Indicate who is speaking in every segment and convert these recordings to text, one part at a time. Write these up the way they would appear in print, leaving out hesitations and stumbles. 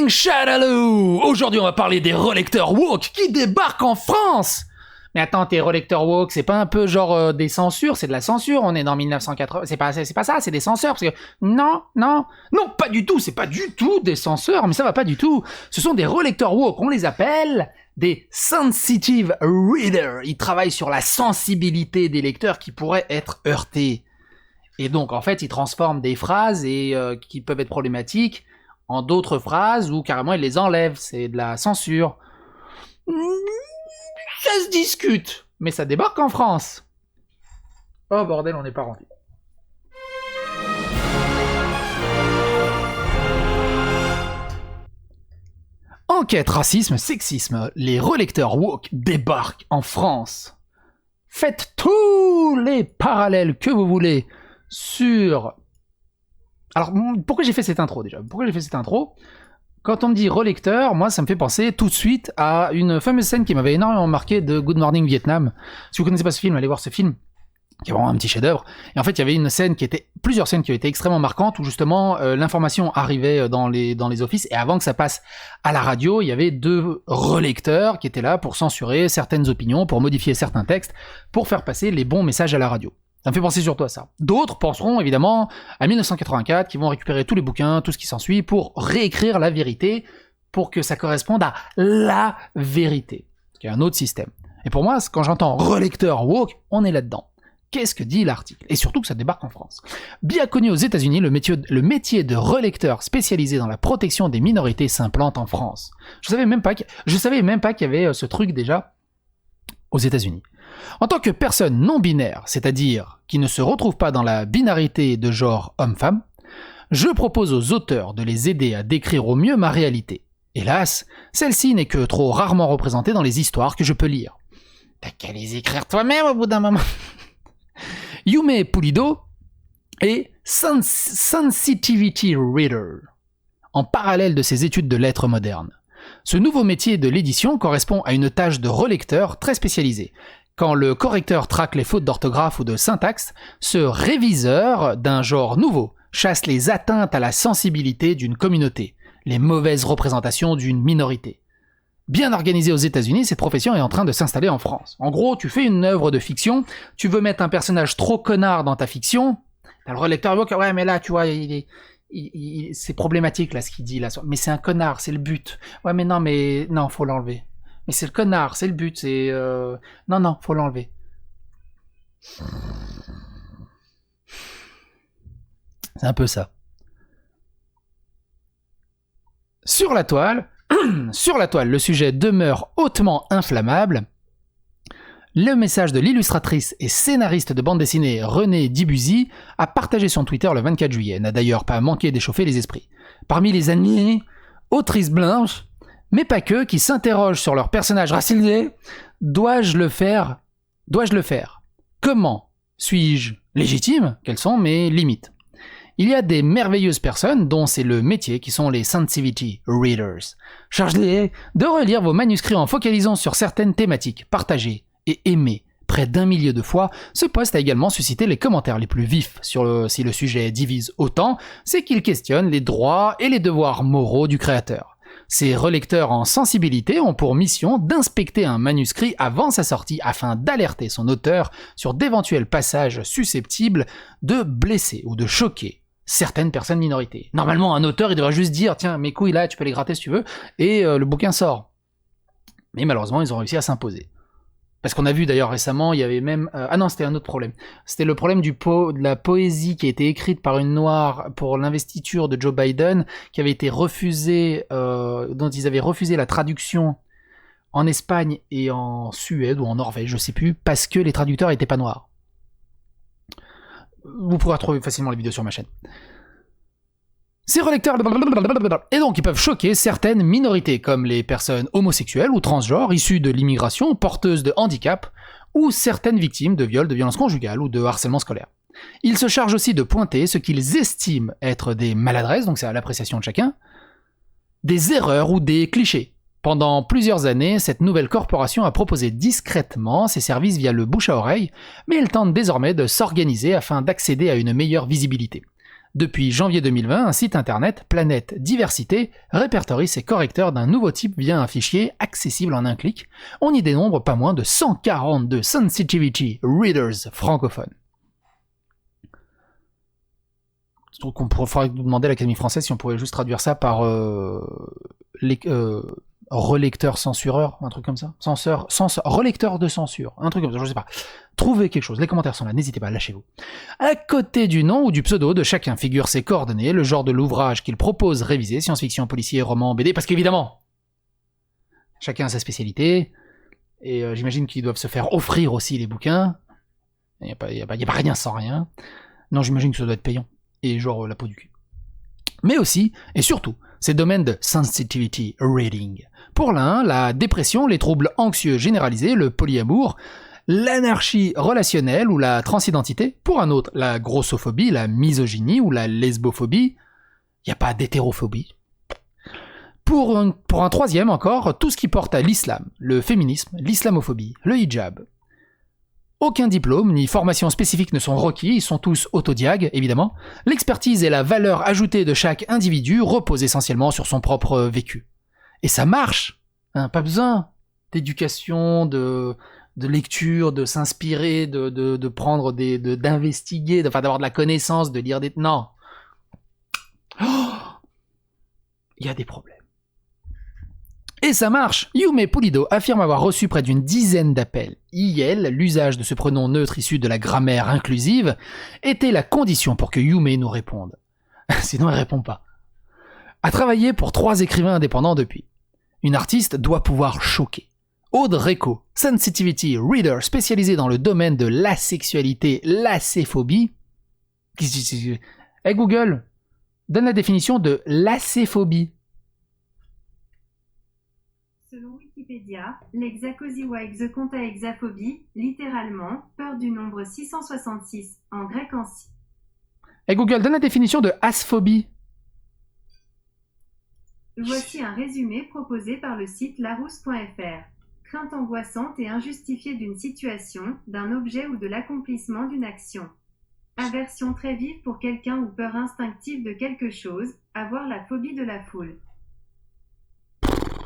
Speaker 1: Morning Shadaloo! Aujourd'hui, on va parler des relecteurs woke qui débarquent en France! Mais attends, tes relecteurs woke, c'est pas un peu genre des censures? C'est de la censure, on est dans 1980. C'est pas ça, c'est des censeurs. Parce que non, pas du tout, c'est pas du tout des censeurs, mais ça va pas du tout. Ce sont des relecteurs woke, on les appelle des sensitive readers. Ils travaillent sur la sensibilité des lecteurs qui pourraient être heurtés. Et donc, en fait, ils transforment des phrases qui peuvent être problématiques en d'autres phrases ou carrément ils les enlèvent. C'est de la censure. Ça se discute, mais ça débarque en France. Oh bordel, on n'est pas rendu. Enquête racisme, sexisme, les relecteurs woke débarquent en France. Faites tous les parallèles que vous voulez sur... Alors, pourquoi j'ai fait cette intro déjà ? Quand on me dit relecteur, moi ça me fait penser tout de suite à une fameuse scène qui m'avait énormément marqué de Good Morning Vietnam. Si vous connaissez pas ce film, allez voir ce film, qui est vraiment un petit chef-d'œuvre. Et en fait, il y avait plusieurs scènes qui ont été extrêmement marquantes où justement l'information arrivait dans les offices et avant que ça passe à la radio, il y avait 2 relecteurs qui étaient là pour censurer certaines opinions, pour modifier certains textes, pour faire passer les bons messages à la radio. Ça me fait penser surtout à ça. D'autres penseront évidemment à 1984, qui vont récupérer tous les bouquins, tout ce qui s'ensuit, pour réécrire la vérité, pour que ça corresponde à la vérité, qui est un autre système. Et pour moi, quand j'entends relecteur woke, on est là-dedans. Qu'est-ce que dit l'article ? Et surtout que ça débarque en France. Bien connu aux États-Unis, le métier de relecteur spécialisé dans la protection des minorités s'implante en France. Je savais même pas qu'il y avait ce truc déjà aux États-Unis. En tant que personne non binaire, c'est-à-dire qui ne se retrouve pas dans la binarité de genre homme-femme, je propose aux auteurs de les aider à décrire au mieux ma réalité. Hélas, celle-ci n'est que trop rarement représentée dans les histoires que je peux lire. T'as qu'à les écrire toi-même au bout d'un moment. Yume Pulido est Sensitivity Reader, en parallèle de ses études de lettres modernes. Ce nouveau métier de l'édition correspond à une tâche de relecteur très spécialisée. Quand le correcteur traque les fautes d'orthographe ou de syntaxe, ce réviseur d'un genre nouveau chasse les atteintes à la sensibilité d'une communauté, les mauvaises représentations d'une minorité. Bien organisée aux États-Unis, cette profession est en train de s'installer en France. En gros, tu fais une œuvre de fiction, tu veux mettre un personnage trop connard dans ta fiction, t'as le relecteur woke, ouais mais là tu vois, c'est problématique là ce qu'il dit là, mais c'est un connard, c'est le but. Ouais mais non, faut l'enlever. Mais c'est le connard, c'est le but, c'est... Non, faut l'enlever. C'est un peu ça. Sur la toile, le sujet demeure hautement inflammable. Le message de l'illustratrice et scénariste de bande dessinée Renée Dibuzy a partagé son Twitter le 24 juillet, n'a d'ailleurs pas manqué d'échauffer les esprits. Parmi les amis, autrices blanches, mais pas que, qui s'interrogent sur leur personnage racialisé, dois-je le faire ? Comment suis-je légitime ? Quelles sont mes limites ? Il y a des merveilleuses personnes dont c'est le métier qui sont les sensitivity readers. Chargez-les de relire vos manuscrits en focalisant sur certaines thématiques, partagées et aimées. Près d'1 million de fois, ce post a également suscité les commentaires les plus vifs si le sujet divise autant, c'est qu'il questionne les droits et les devoirs moraux du créateur. Ces relecteurs en sensibilité ont pour mission d'inspecter un manuscrit avant sa sortie afin d'alerter son auteur sur d'éventuels passages susceptibles de blesser ou de choquer certaines personnes minorités. Normalement, un auteur, il devrait juste dire « Tiens, mes couilles là, tu peux les gratter si tu veux » et le bouquin sort. Mais malheureusement, ils ont réussi à s'imposer. Parce qu'on a vu d'ailleurs récemment, il y avait même... c'était un autre problème. C'était le problème de la poésie qui a été écrite par une noire pour l'investiture de Joe Biden, qui avait été refusée, dont ils avaient refusé la traduction en Espagne et en Suède ou en Norvège, je sais plus, parce que les traducteurs n'étaient pas noirs. Vous pourrez retrouver facilement les vidéos sur ma chaîne. Ces relecteurs... Et donc ils peuvent choquer certaines minorités, comme les personnes homosexuelles ou transgenres, issues de l'immigration, porteuses de handicap, ou certaines victimes de viols, de violences conjugales ou de harcèlement scolaire. Ils se chargent aussi de pointer ce qu'ils estiment être des maladresses, donc c'est à l'appréciation de chacun, des erreurs ou des clichés. Pendant plusieurs années, cette nouvelle corporation a proposé discrètement ses services via le bouche à oreille, mais elle tente désormais de s'organiser afin d'accéder à une meilleure visibilité. Depuis janvier 2020, un site internet, Planète Diversité, répertorie ses correcteurs d'un nouveau type via un fichier accessible en un clic. On y dénombre pas moins de 142 sensitivity readers francophones. Donc on faudrait demander à l'Académie française si on pourrait juste traduire ça par relecteur censureur, un truc comme ça. Relecteur de censure, un truc comme ça, je sais pas. Trouvez quelque chose, les commentaires sont là, n'hésitez pas, lâchez-vous. À côté du nom ou du pseudo de chacun figurent ses coordonnées, le genre de l'ouvrage qu'il propose réviser, science-fiction, policier, roman, BD, parce qu'évidemment, chacun a sa spécialité, et j'imagine qu'ils doivent se faire offrir aussi les bouquins. Il n'y a pas rien sans rien. Non, j'imagine que ça doit être payant. Et genre la peau du cul. Mais aussi, et surtout, ces domaines de sensitivity reading. Pour l'un, la dépression, les troubles anxieux généralisés, le polyamour, l'anarchie relationnelle ou la transidentité. Pour un autre, la grossophobie, la misogynie ou la lesbophobie. Il n'y a pas d'hétérophobie. Pour un troisième encore, tout ce qui porte à l'islam, le féminisme, l'islamophobie, le hijab. Aucun diplôme ni formation spécifique ne sont requis, ils sont tous autodiag, évidemment. L'expertise et la valeur ajoutée de chaque individu reposent essentiellement sur son propre vécu. Et ça marche, hein, pas besoin d'éducation, de lecture, de s'inspirer, de prendre d'investiguer, d'avoir de la connaissance, de lire des... Non. Il y a des problèmes. Et ça marche. Yume Pulido affirme avoir reçu près d'une dizaine d'appels. IL, l'usage de ce pronom neutre issu de la grammaire inclusive, était la condition pour que Yume nous réponde. Sinon, elle répond pas. A travaillé pour 3 écrivains indépendants depuis. Une artiste doit pouvoir choquer. Aude Reco, sensitivity reader spécialisée dans le domaine de l'asexualité, l'acéphobie. Hey Google, donne la définition de l'acéphobie.
Speaker 2: Selon Wikipédia, l'exakosiwa exaphobie, littéralement, peur du nombre 666, en grec ancien.
Speaker 1: Et Google, donne la définition de asphobie.
Speaker 2: Voici un résumé proposé par le site larousse.fr. Crainte angoissante et injustifiée d'une situation, d'un objet ou de l'accomplissement d'une action. Aversion très vive pour quelqu'un ou peur instinctive de quelque chose, avoir la phobie de la foule.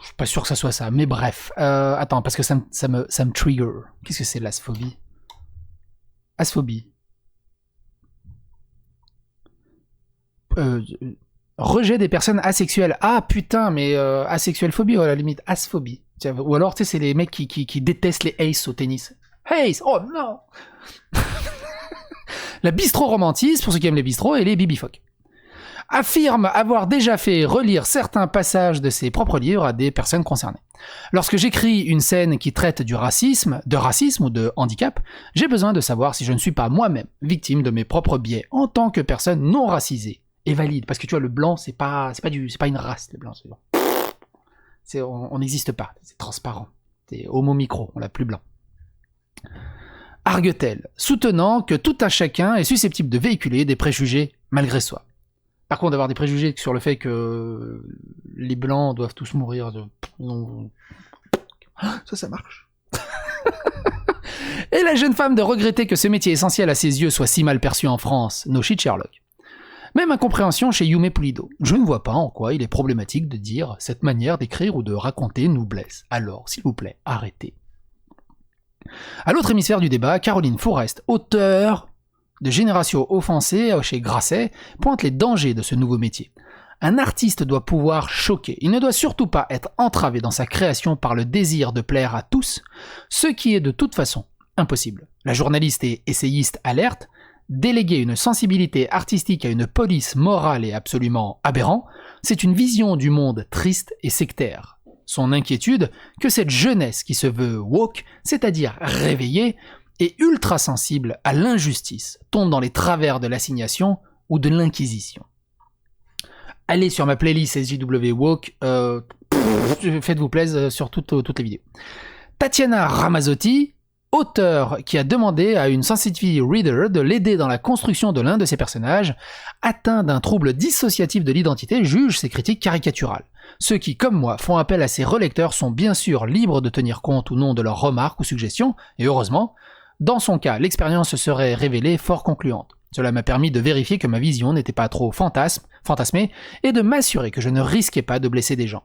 Speaker 1: Je suis pas sûr que ça soit ça, mais bref. Attends, parce que ça me trigger. Qu'est-ce que c'est l'asphobie? Asphobie. Rejet des personnes asexuelles. Ah putain, mais asexuelle phobie, à la limite, asphobie. Ou alors, tu sais, c'est les mecs qui détestent les aces au tennis. Ace, oh non. La bistro-romantisme, pour ceux qui aiment les bistros, et les bibifoques. Affirme avoir déjà fait relire certains passages de ses propres livres à des personnes concernées. Lorsque j'écris une scène qui traite du racisme ou de handicap, j'ai besoin de savoir si je ne suis pas moi-même victime de mes propres biais en tant que personne non racisée et valide. Parce que tu vois, le blanc, c'est pas une race, le blanc. On n'existe pas, c'est transparent. C'est homo micro, on l'a plus blanc. Argue-t-elle, soutenant que tout un chacun est susceptible de véhiculer des préjugés malgré soi. Par contre, d'avoir des préjugés sur le fait que les blancs doivent tous mourir, ça marche. Et la jeune femme de regretter que ce métier essentiel à ses yeux soit si mal perçu en France. No shit Sherlock. Même incompréhension chez Yume Pulido. Je ne vois pas en quoi il est problématique de dire cette manière d'écrire ou de raconter nous blesse. Alors, s'il vous plaît, arrêtez. À l'autre hémisphère du débat, Caroline Forest, auteure de Génération offensée chez Grasset, pointe les dangers de ce nouveau métier. Un artiste doit pouvoir choquer. Il ne doit surtout pas être entravé dans sa création par le désir de plaire à tous, ce qui est de toute façon impossible. La journaliste et essayiste alerte, déléguer une sensibilité artistique à une police morale est absolument aberrant, c'est une vision du monde triste et sectaire. Son inquiétude que cette jeunesse qui se veut woke, c'est-à-dire réveillée, et ultra sensible à l'injustice, tombe dans les travers de l'assignation ou de l'inquisition. Allez sur ma playlist SJW Woke, faites-vous plaisir sur toutes les vidéos. Tatiana Ramazzotti, auteure qui a demandé à une sensitivity reader de l'aider dans la construction de l'un de ses personnages, atteint d'un trouble dissociatif de l'identité, juge ses critiques caricaturales. Ceux qui, comme moi, font appel à ces relecteurs sont bien sûr libres de tenir compte ou non de leurs remarques ou suggestions, et heureusement, dans son cas, l'expérience se serait révélée fort concluante. Cela m'a permis de vérifier que ma vision n'était pas trop fantasmée et de m'assurer que je ne risquais pas de blesser des gens.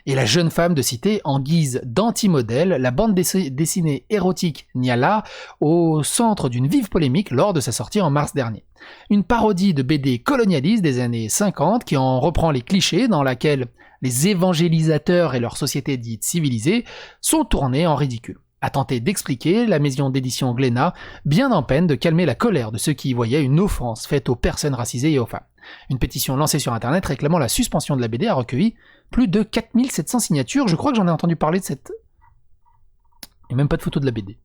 Speaker 1: Et la jeune femme de citer en guise d'anti-modèle la bande dessinée érotique Niala au centre d'une vive polémique lors de sa sortie en mars dernier. Une parodie de BD colonialiste des années 50 qui en reprend les clichés dans laquelle les évangélisateurs et leur société dite civilisée sont tournés en ridicule. A tenté d'expliquer la maison d'édition Glénat, bien en peine de calmer la colère de ceux qui y voyaient une offense faite aux personnes racisées et aux femmes. Une pétition lancée sur internet réclamant la suspension de la BD a recueilli plus de 4700 signatures. Je crois que j'en ai entendu parler de cette... Il n'y a même pas de photo de la BD.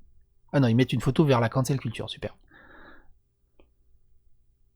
Speaker 1: Ah non, ils mettent une photo vers la cancel culture, super.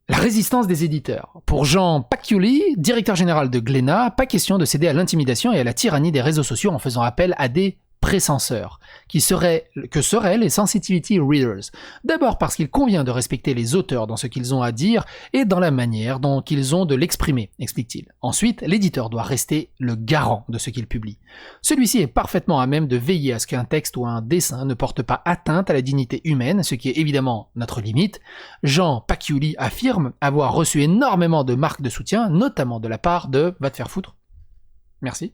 Speaker 1: La résistance des éditeurs. Pour Jean Pacchioli, directeur général de Glénat, pas question de céder à l'intimidation et à la tyrannie des réseaux sociaux en faisant appel à des précenseurs, que seraient les sensitivity readers. D'abord parce qu'il convient de respecter les auteurs dans ce qu'ils ont à dire et dans la manière dont ils ont de l'exprimer, explique-t-il. Ensuite, l'éditeur doit rester le garant de ce qu'il publie. Celui-ci est parfaitement à même de veiller à ce qu'un texte ou un dessin ne porte pas atteinte à la dignité humaine, ce qui est évidemment notre limite. Jean Pacchioli affirme avoir reçu énormément de marques de soutien, notamment de la part de « Va te faire foutre ». Merci.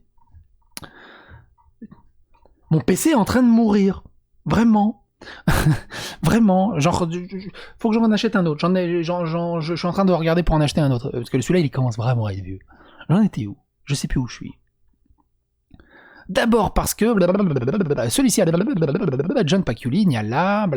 Speaker 1: Mon PC est en train de mourir. Vraiment. Vraiment. Genre, faut que j'en achète un autre. Je suis en train de regarder pour en acheter un autre. Parce que celui-là, il commence vraiment à être vieux. J'en étais où? Je sais plus où je suis. D'abord parce que celui-ci a John Pacchioli, Niala,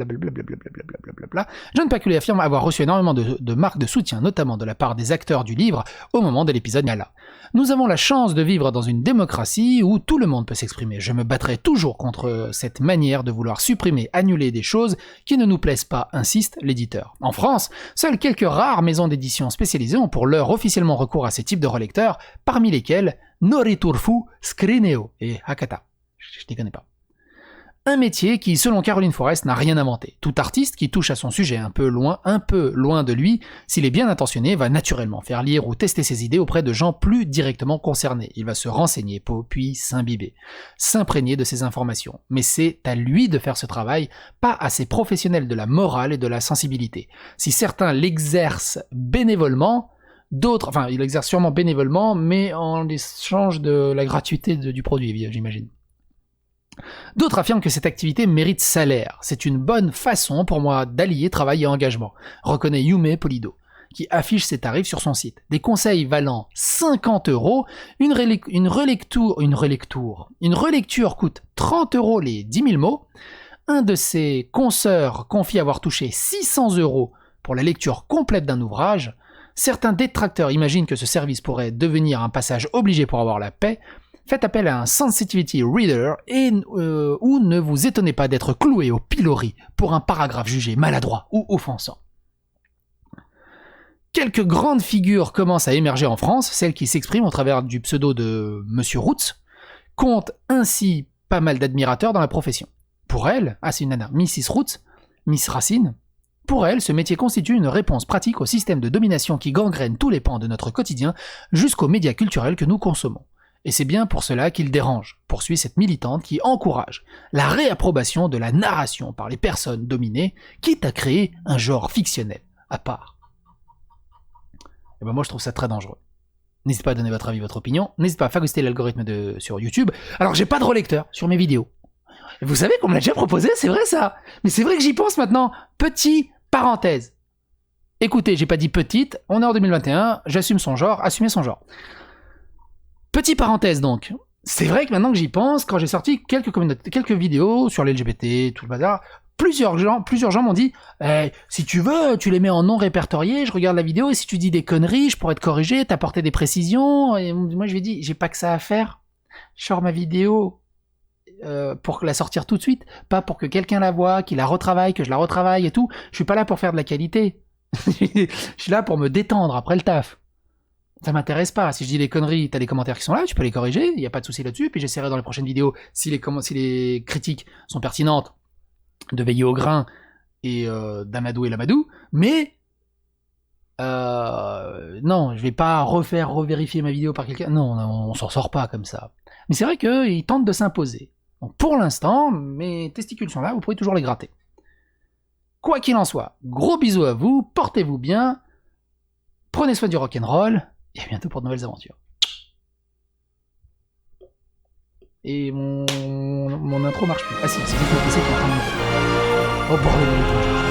Speaker 1: John Pacchioli affirme avoir reçu énormément de marques de soutien, notamment de la part des acteurs du livre, au moment de l'épisode Niala. Nous avons la chance de vivre dans une démocratie où tout le monde peut s'exprimer. Je me battrai toujours contre cette manière de vouloir supprimer, annuler des choses qui ne nous plaisent pas, insiste l'éditeur. En France, seules quelques rares maisons d'édition spécialisées ont pour l'heure officiellement recours à ces types de relecteurs, parmi lesquels Noriturfu, Scrineo et Hakata. Je ne les connais pas. Un métier qui, selon Caroline Forest, n'a rien inventé. Tout artiste qui touche à son sujet un peu loin de lui, s'il est bien intentionné, va naturellement faire lire ou tester ses idées auprès de gens plus directement concernés. Il va se renseigner, puis s'imbiber, s'imprégner de ces informations. Mais c'est à lui de faire ce travail, pas à ces professionnels de la morale et de la sensibilité. Si certains l'exercent bénévolement, d'autres, enfin, il exerce sûrement bénévolement, mais en échange de la gratuité du produit, j'imagine. D'autres affirment que cette activité mérite salaire. C'est une bonne façon pour moi d'allier travail et engagement, reconnaît Yume Polido, qui affiche ses tarifs sur son site. Des conseils valant 50 €, une relecture coûte 30 € les 10 000 mots. Un de ses consoeurs confie avoir touché 600 € pour la lecture complète d'un ouvrage. Certains détracteurs imaginent que ce service pourrait devenir un passage obligé pour avoir la paix. Faites appel à un sensitivity reader ou ne vous étonnez pas d'être cloué au pilori pour un paragraphe jugé maladroit ou offensant. Quelques grandes figures commencent à émerger en France, celles qui s'expriment au travers du pseudo de Monsieur Roots, comptent ainsi pas mal d'admirateurs dans la profession. Pour elle, c'est une nana, Mrs. Roots, Miss Racine. Pour elle, ce métier constitue une réponse pratique au système de domination qui gangrène tous les pans de notre quotidien jusqu'aux médias culturels que nous consommons. Et c'est bien pour cela qu'il dérange, poursuit cette militante qui encourage la réapprobation de la narration par les personnes dominées, quitte à créer un genre fictionnel à part. Et ben moi je trouve ça très dangereux. N'hésitez pas à donner votre avis, votre opinion, n'hésitez pas à phagocyter l'algorithme sur YouTube. Alors j'ai pas de relecteur sur mes vidéos. Vous savez qu'on me l'a déjà proposé, c'est vrai ça. Mais c'est vrai que j'y pense maintenant. Petit parenthèse. Écoutez, j'ai pas dit petite, on est en 2021, j'assume son genre, assumez son genre. Petit parenthèse donc, c'est vrai que maintenant que j'y pense, quand j'ai sorti quelques vidéos sur l'LGBT, tout le bazar, plusieurs gens m'ont dit si tu veux, tu les mets en non répertorié, je regarde la vidéo et si tu dis des conneries, je pourrais te corriger, t'apporter des précisions. Et moi je lui ai dit, j'ai pas que ça à faire, je sors ma vidéo pour la sortir tout de suite, pas pour que quelqu'un la voie, qu'il la retravaille, que je la retravaille et tout. Je suis pas là pour faire de la qualité. Je suis là pour me détendre après le taf. Ça m'intéresse pas. Si je dis des conneries, t'as les commentaires qui sont là, tu peux les corriger, il n'y a pas de souci là-dessus, puis j'essaierai dans les prochaines vidéos, si les critiques sont pertinentes, de veiller au grain et d'amadou et l'amadou, mais non, je vais pas revérifier ma vidéo par quelqu'un, non, on s'en sort pas comme ça. Mais c'est vrai qu'ils tentent de s'imposer. Donc pour l'instant, mes testicules sont là, vous pouvez toujours les gratter. Quoi qu'il en soit, gros bisous à vous, portez-vous bien, prenez soin du rock'n'roll, et à bientôt pour de nouvelles aventures. Et mon intro marche plus. Ah si, c'est juste mon PC qui est en train de me... Oh bordel,